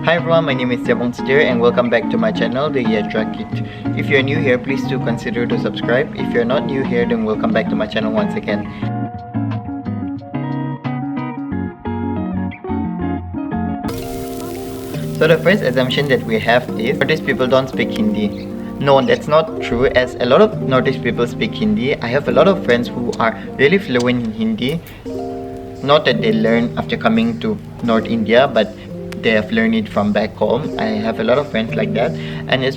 Hi everyone, my name is Jabong and welcome back to my channel, the Yatra Kit. If you're new here, please do consider to subscribe. If you're not new here, then welcome back to my channel once again. So the first assumption that we have is Northeast people don't speak Hindi. No, that's not true, as a lot of Northeast people speak Hindi. I have a lot of friends who are really fluent in Hindi. Not that they learn after coming to North India, but they have learned it from back home. I have a lot of friends like that, and it's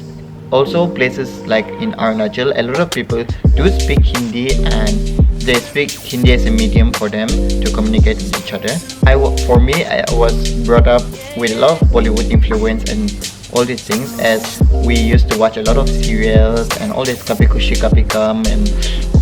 also places like in Arunachal, a lot of people do speak Hindi and they speak Hindi as a medium for them to communicate with each other. For me, I was brought up with a lot of Bollywood influence and all these things, as we used to watch a lot of serials and all this Kabhi Khushi Kabhi Gum and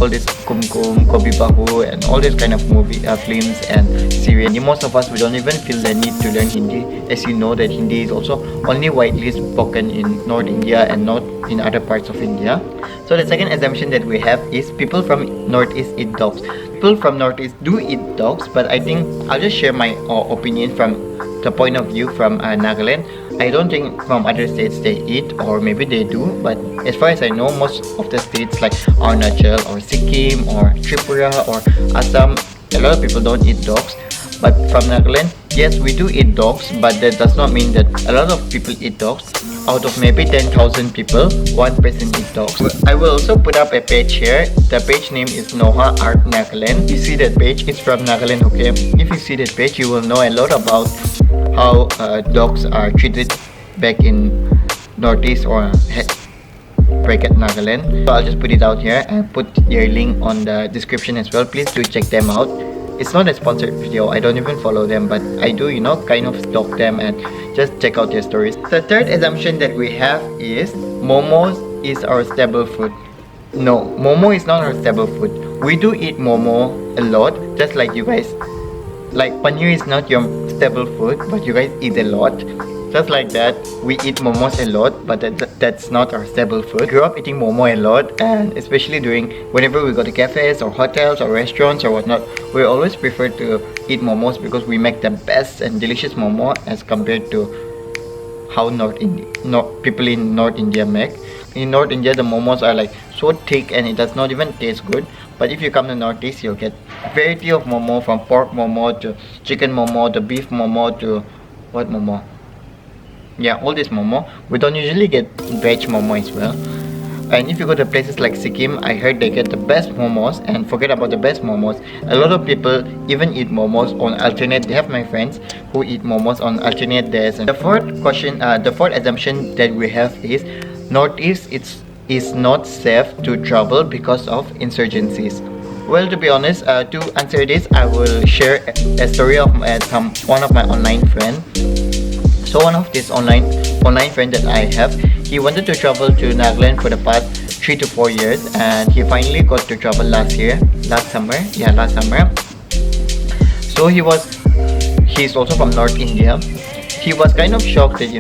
all this Kum Kum, Kobi Bahu and all this kind of films and serials. Most of us, we don't even feel the need to learn Hindi, as you know that Hindi is also only widely spoken in North India and not in other parts of India. So the second assumption that we have is people from Northeast eat dogs. People from Northeast do eat dogs, but I think I'll just share my opinion from the point of view from Nagaland. I don't think from other states they eat, or maybe they do, but as far as I know, most of the states like Arunachal or Sikkim or Tripura or Assam, a lot of people don't eat dogs. But from Nagaland, yes, we do eat dogs, but that does not mean that a lot of people eat dogs. Out of maybe 10,000 people, 1% eat dogs. I will also put up a page here. The page name is Noha Heart Nagaland. You see that page? It's from Nagaland, okay? If you see that page, you will know a lot about how dogs are treated back in Northeast or bracket Nagaland. So I'll just put it out here and put their link on the description as well. Please do check them out. It's not a sponsored video, I don't even follow them, but I do, kind of stalk them and just check out their stories. The third assumption that we have is momos is our staple food. No, momo is not our staple food. We do eat momo a lot, just like you guys. Like paneer is not your staple food, but you guys eat a lot. Just like that, we eat momos a lot, but that's not our staple food. I grew up eating momo a lot, and especially whenever we go to cafes or hotels or restaurants or whatnot, we always prefer to eat momos because we make the best and delicious momo as compared to how people in North India make. In North India, the momos are like so thick and it does not even taste good. But if you come to Northeast, you'll get variety of momo, from pork momo to chicken momo to beef momo to what momo? Yeah, all this momo. We don't usually get veg momo as well. And if you go to places like Sikkim, I heard they get the best momos. And forget about the best momos, a lot of people even eat momos on alternate. They have my friends who eat momos on alternate days. And the fourth assumption that we have is Northeast is not safe to travel because of insurgencies. Well, to be honest, to answer this, I will share a story of one of my online friends. So one of this online friend that I have, he wanted to travel to Nagaland for the past 3 to 4 years, and he finally got to travel last summer. So he's also from North India. He was kind of shocked that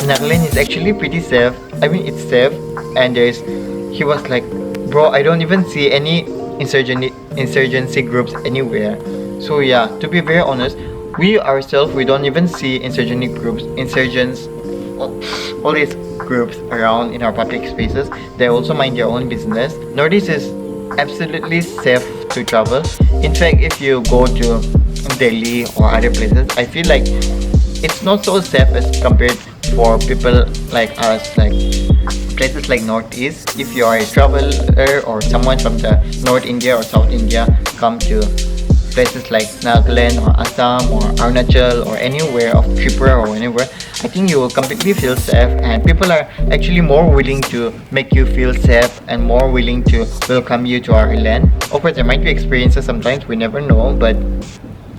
Nagaland is actually pretty safe. I mean, it's safe, and he was like, bro, I don't even see any insurgency groups anywhere. So yeah, to be very honest, we ourselves, we don't even see insurgents, all these groups around in our public spaces. They also mind their own business. Northeast is absolutely safe to travel. In fact, if you go to Delhi or other places, I feel like it's not so safe as compared for people like us, like places like Northeast. If you are a traveler or someone from the North India or South India, come to places like Nagaland or Assam or Arunachal or anywhere of Tripura or anywhere, I think you will completely feel safe, and people are actually more willing to make you feel safe and more willing to welcome you to our land. Of course, there might be experiences sometimes, we never know, but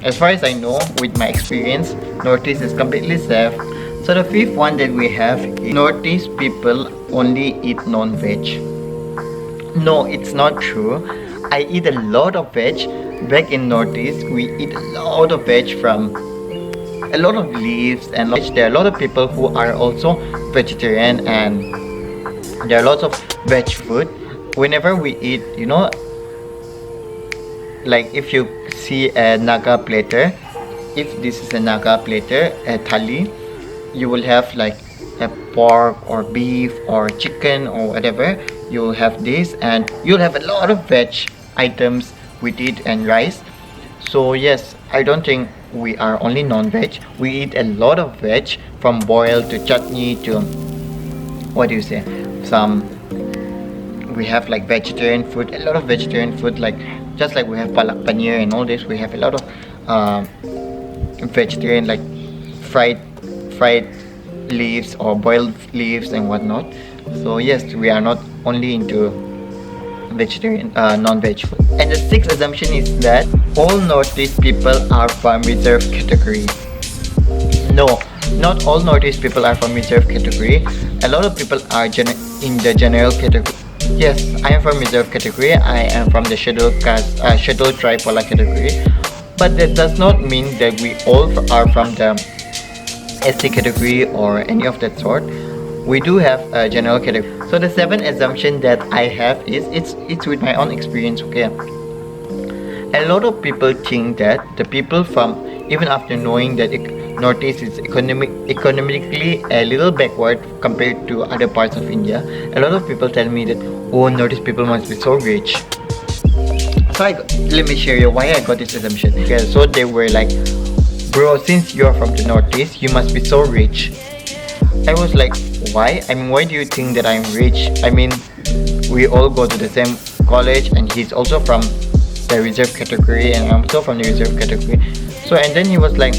as far as I know, with my experience, Northeast is completely safe. So the fifth one that we have is Northeast people only eat non-veg. No, it's not true. I eat a lot of veg. Back in Northeast, we eat a lot of veg, from a lot of leaves and there are a lot of people who are also vegetarian, and there are lots of veg food. Whenever we eat, like if you see a Naga platter, if this is a Naga platter, a thali, you will have like a pork or beef or chicken or whatever. You'll have this, and you'll have a lot of veg items with it and rice. So yes, I don't think we are only non-veg. We eat a lot of veg, from boiled to chutney to, what do you say, some, we have like vegetarian food, a lot of vegetarian food, like just like we have palak paneer and all this, we have a lot of vegetarian, like fried leaves or boiled leaves and whatnot. So yes, we are not only into vegetarian, non-veg food. And the sixth assumption is that all Northeast people are from reserved category. No, not all Northeast people are from reserved category. A lot of people are in the general category. Yes, I am from reserved category. I am from the scheduled caste, scheduled tribe Pola category. But that does not mean that we all are from the SC category or any of that sort. We do have a general category. So the seventh assumption that I have is, it's with my own experience, okay? A lot of people think that the people from, even after knowing that Northeast is economically a little backward compared to other parts of India, a lot of people tell me that, oh, Northeast people must be so rich. So let me share you why I got this assumption. Okay, so they were like, bro, since you're from the Northeast, you must be so rich. I was like, why? I mean, why do you think that I'm rich? I mean, we all go to the same college, and he's also from the reserve category, and I'm also from the reserve category. So, and then he was like,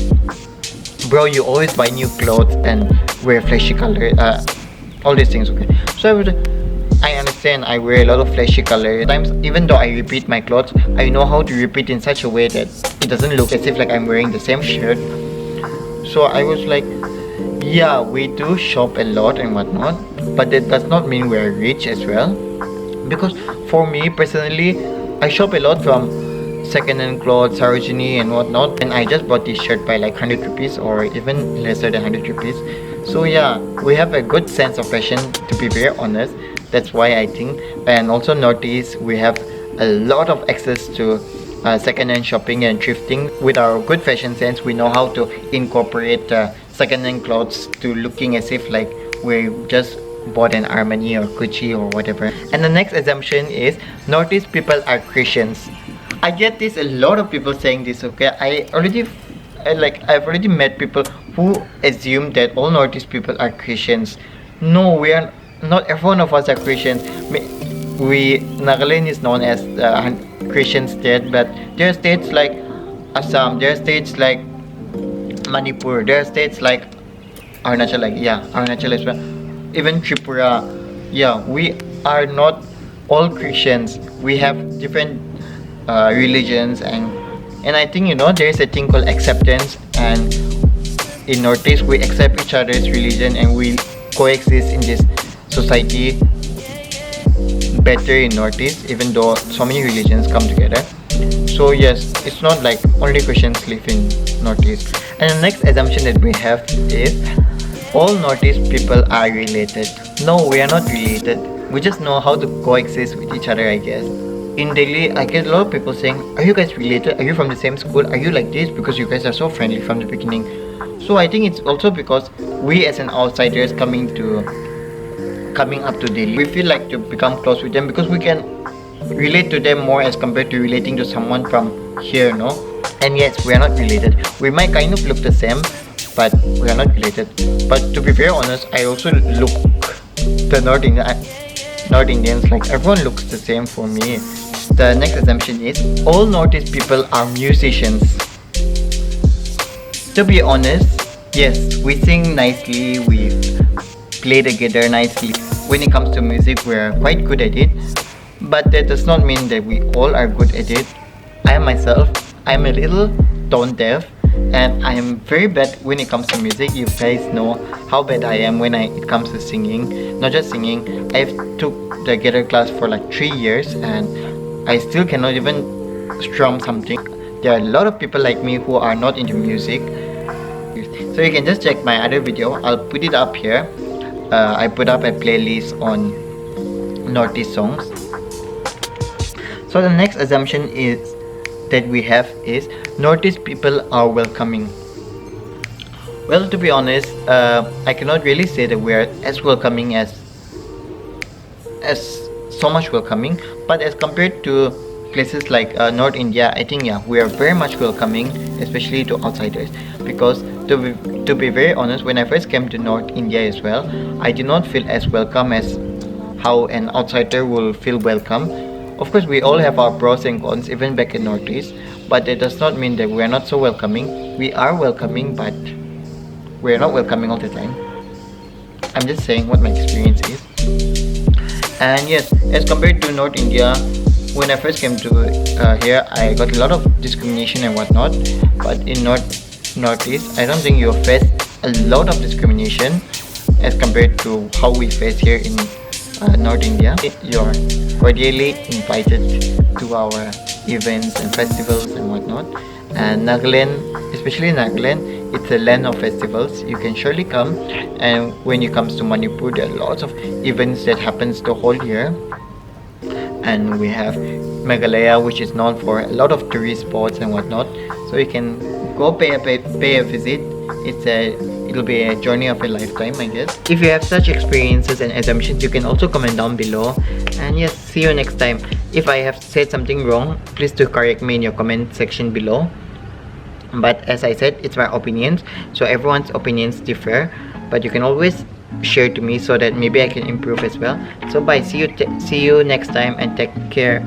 bro, you always buy new clothes and wear flashy color, all these things, okay? So I understand, I wear a lot of flashy color. Sometimes, even though I repeat my clothes, I know how to repeat in such a way that it doesn't look as if like I'm wearing the same shirt. So I was like, yeah, we do shop a lot and whatnot, but that does not mean we're rich as well. Because for me personally, I shop a lot from second-hand clothes, Sarojini and whatnot, and I just bought this shirt by like 100 rupees or even lesser than 100 rupees. So yeah, we have a good sense of fashion, to be very honest. That's why I think. And also Northeast, we have a lot of access to second-hand shopping and thrifting. With our good fashion sense, we know how to incorporate second-hand clothes to looking as if like we just bought an Armani or Gucci or whatever. And the next assumption is Northeast people are Christians. I get this, a lot of people saying this, okay? I've already met people who assume that all Northeast people are Christians. No, we are not. Every one of us are Christians. Nagaland is known as Christian state, but there are states like Assam, there are states like Manipur, there are states like Arunachal, Arunachal as well, even Tripura. Yeah, we are not all Christians. We have different religions, and I think, you know, there is a thing called acceptance, and in Northeast we accept each other's religion and we coexist in this society better in Northeast, even though so many religions come together. So yes, it's not like only Christians live in Northeast. And the next assumption that we have is all Northeast people are related. No, we are not related. We just know how to coexist with each other, I guess. In Delhi, I get a lot of people saying, are you guys related? Are you from the same school? Are you like this? Because you guys are so friendly from the beginning. So I think it's also because we as an outsiders coming up to Delhi, we feel like to become close with them because we can relate to them more as compared to relating to someone from here, no? And yes, we are not related. We might kind of look the same, but we are not related. But to be very honest, I also look the North Indians, like everyone looks the same for me. The next assumption is all Northeast people are musicians. To be honest, yes, we sing nicely, we play together nicely. When it comes to music, we're quite good at it, but that does not mean that we all are good at it. I myself, I'm a little tone deaf, and I am very bad when it comes to music. You guys know how bad I am when it comes to singing. Not just singing, I've took the guitar class for like 3 years and I still cannot even strum something. There are a lot of people like me who are not into music. So you can just check my other video, I'll put it up here. I put up a playlist on Northeast songs. So the next assumption that we have is Northeast people are welcoming. Well, to be honest, I cannot really say that we are as welcoming as so much welcoming, but as compared to places like North India, I think yeah, we are very much welcoming, especially to outsiders. Because to be very honest, when I first came to North India as well, I did not feel as welcome as how an outsider will feel welcome. Of course, we all have our pros and cons, even back in Northeast, but that does not mean that we are not so welcoming. We are welcoming, but we are not welcoming all the time. I'm just saying what my experience is. And yes, as compared to North India, when I first came to here, I got a lot of discrimination and whatnot. But in Northeast, I don't think you face a lot of discrimination as compared to how we face here in North India. You're cordially invited to our events and festivals and whatnot. And Nagaland, especially Nagaland, it's a land of festivals. You can surely come. And when it comes to Manipur, there are lots of events that happens the whole year. And we have Meghalaya, which is known for a lot of tourist spots and whatnot. So you can go pay a visit. It'll be a journey of a lifetime, I guess. If you have such experiences and assumptions, you can also comment down below. And yes, see you next time. If I have said something wrong, please do correct me in your comment section below. But as I said, it's my opinions, so everyone's opinions differ, but you can always share to me so that maybe I can improve as well. So bye, see you next time, and take care.